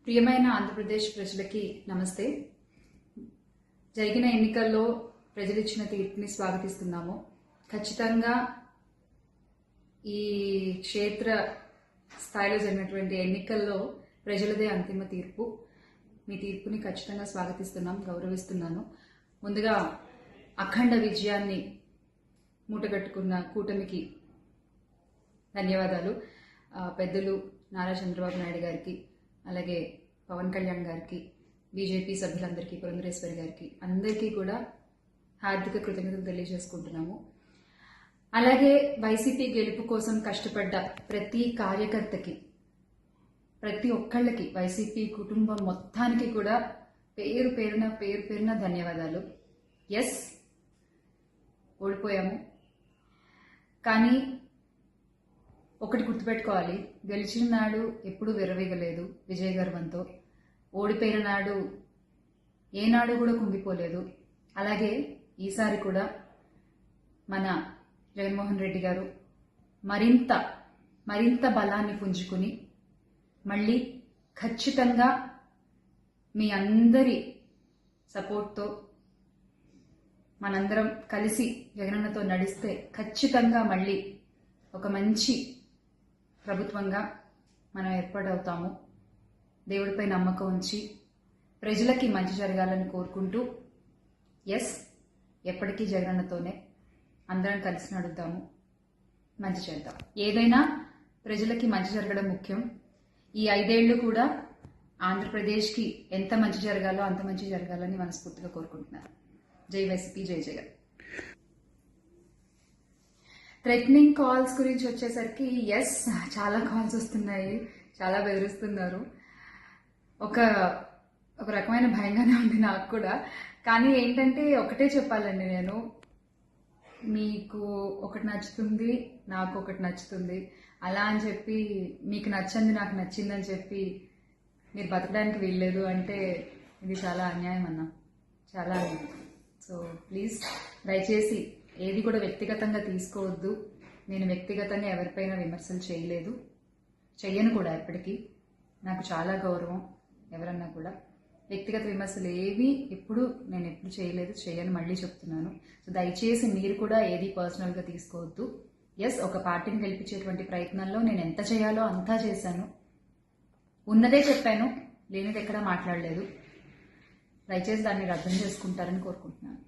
ప్రియమైన ఆంధ్రప్రదేశ్ ప్రజలకి నమస్తే. జరిగిన ఎన్నికల్లో ప్రజలు ఇచ్చిన తీర్పుని స్వాగతిస్తున్నాము. ఖచ్చితంగా ఈ క్షేత్ర స్థాయిలో జరిగినటువంటి ఎన్నికల్లో ప్రజలదే అంతిమ తీర్పు. మీ తీర్పుని ఖచ్చితంగా స్వాగతిస్తున్నాం, గౌరవిస్తున్నాను. ముందుగా అఖండ విజయాన్ని మూటగట్టుకున్న కూటమికి ధన్యవాదాలు. పెద్దలు నారా చంద్రబాబు నాయుడు గారికి, అలాగే పవన్ కళ్యాణ్ గారికి, బీజేపీ సభ్యులందరికీ, పురంధరేశ్వరి గారికి, అందరికీ కూడా హార్దిక కృతజ్ఞతలు తెలియజేసుకుంటున్నాము. అలాగే వైసీపీ గెలుపు కోసం కష్టపడ్డ ప్రతి కార్యకర్తకి, ప్రతి ఒక్కళ్ళకి, వైసీపీ కుటుంబం మొత్తానికి కూడా పేరు పేరున ధన్యవాదాలు. ఎస్, ఓడిపోయాము, కానీ ఒకటి గుర్తుపెట్టుకోవాలి, గెలిచిన నాడు ఎప్పుడూ విర్రవీగలేదు విజయ గర్వంతో. ఓడిపోయిన నాడు ఏనాడు కూడా కుంగిపోలేదు. అలాగే ఈసారి కూడా మన జగన్మోహన్ రెడ్డి గారు మరింత బలాన్ని పుంజుకుని మళ్ళీ ఖచ్చితంగా మీ అందరి సపోర్ట్తో మనందరం కలిసి జగనన్నతో నడిస్తే ఖచ్చితంగా మళ్ళీ ఒక మంచి ప్రభుత్వంగా మనం ఏర్పాటవుతాము. దేవుడిపై నమ్మకం ఉంచి ప్రజలకి మంచి జరగాలని కోరుకుంటూ, ఎస్, ఎప్పటికీ జగనన్నతోనే అందరం కలిసి నడుద్దాము, మంచి చేద్దాం. ఏదైనా ప్రజలకి మంచి జరగడం ముఖ్యం. ఈ 5 ఏళ్లు కూడా ఆంధ్రప్రదేశ్కి ఎంత మంచి జరగాలో అంత మంచి జరగాలని మనస్ఫూర్తిగా కోరుకుంటున్నాను. జై వైసీపీ, జై జగన్. థ్రెటనింగ్ కాల్స్ గురించి వచ్చేసరికి, ఎస్, చాలా కాల్స్ వస్తున్నాయి, చాలా బెదిరిస్తున్నారు. ఒక రకమైన భయంగానే ఉంది నాకు కూడా. కానీ ఏంటంటే ఒకటే చెప్పాలండి, నేను మీకు ఒకటి నచ్చుతుంది, నాకు ఒకటి నచ్చుతుంది, అలా అని చెప్పి మీకు నచ్చింది నాకు నచ్చిందని చెప్పి మీరు బతకడానికి వీల్లేదు అంటే ఇది చాలా అన్యాయం అన్న, చాలా అన్యాయం. సో ప్లీజ్, దయచేసి ఏది కూడా వ్యక్తిగతంగా తీసుకోవద్దు. నేను వ్యక్తిగతంగా ఎవరిపైన విమర్శలు చేయలేదు, చెయ్యను కూడా. ఎప్పటికీ నాకు చాలా గౌరవం. ఎవరన్నా కూడా వ్యక్తిగత విమర్శలు ఏవి ఎప్పుడు చేయలేదు, చేయను, మళ్ళీ చెప్తున్నాను. సో దయచేసి మీరు కూడా ఏది పర్సనల్గా తీసుకోవద్దు. ఎస్, ఒక పార్టీని గెలిపించేటువంటి ప్రయత్నంలో నేను ఎంత చేయాలో అంతా చేశాను, ఉన్నదే చెప్పాను, లేనిది ఎక్కడా మాట్లాడలేదు. దయచేసి దాన్ని అర్థం చేసుకుంటారని కోరుకుంటున్నాను.